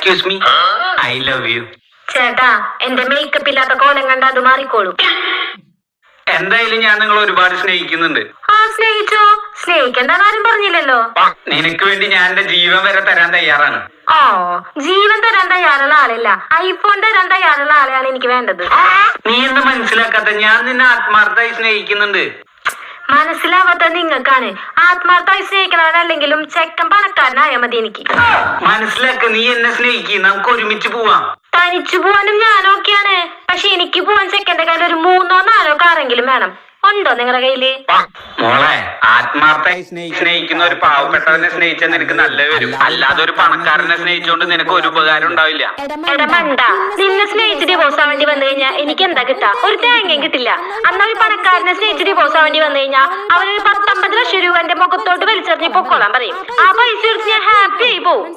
Excuse me, I love you. ചേട്ടാ, എന്റെ makeup ഇല്ലാത്ത കോലം കണ്ട അത് മാറിക്കോളൂ. എന്തായാലും ഞാൻ നിങ്ങൾ ഒരുപാട് സ്നേഹിക്കുന്നുണ്ട്. ആ, സ്നേഹിച്ചോ. സ്നേഹിക്കണ്ടെന്ന് ആരും പറഞ്ഞില്ലല്ലോ. നിനക്ക് വേണ്ടി ഞാൻ എന്റെ ജീവൻ വരെ തരാൻ തയ്യാറാണ്. ഓ, ജീവൻ തരാൻ തയ്യാറുള്ള ആളില്ല, ഐഫോൺ തരാൻ തയ്യാറുള്ള ആളെയാണ് എനിക്ക് വേണ്ടത്. നീ എന്താ മനസ്സിലാക്കാത്ത? ഞാൻ നിന്നെ ആത്മാർത്ഥമായി സ്നേഹിക്കുന്നുണ്ട്. മനസ്സിലാവാത്ത നിങ്ങൾക്കാണ്. ആത്മാർത്ഥമായി സ്നേഹിക്കണവനല്ലെങ്കിലും ചെക്കൻ പണക്കാരനായ മതി എനിക്ക്. മനസ്സിലാക്ക, നീ എന്നെ സ്നേഹിക്കും, നമുക്ക് ഒരുമിച്ച് പോവാം. തനിച്ചു പോവാനും ഞാനൊക്കെയാണ്. പക്ഷെ എനിക്ക് പോവാൻ ചെക്കന്റെ കയ്യിൽ ഒരു 3 or 4 കാറെങ്കിലും വേണം. ഉണ്ടോ നിങ്ങളുടെ കയ്യില്? മോളെ, ആത്മാർത്ഥമായി സ്നേഹിക്കുന്ന ഒരു പാവപ്പെട്ടവനെ സ്നേഹിച്ചാൽ നിനക്ക് നല്ല വരും. അല്ലാതെ ഒരു പണക്കാരനെ സ്നേഹിച്ചുകൊണ്ട് നിനക്ക് ഒരു ഉപകാരം ഉണ്ടാവില്ല. എടാ മണ്ട, നിന്നെ സ്നേഹിച്ച് ഡിവോഴ്സ് ആവേണ്ടി വന്നു കഴിഞ്ഞാൽ എനിക്ക് എന്താ കിട്ടാ? ഒരു തേങ്ങയും കിട്ടില്ല. അന്ന് ഒരു പണക്കാരനെ സ്നേഹിച്ച് ഡിവോഴ്സ് ആവേണ്ടി വന്നു കഴിഞ്ഞാൽ അവനൊരു 10-50 ലക്ഷം രൂപ എന്റെ മുഖത്തോട്ട് വലിച്ചെറിഞ്ഞ് പൊക്കോളാൻ പറയും. ആ പൈസ എടുത്ത് ഞാൻ ഹാപ്പി ആയി പോവും.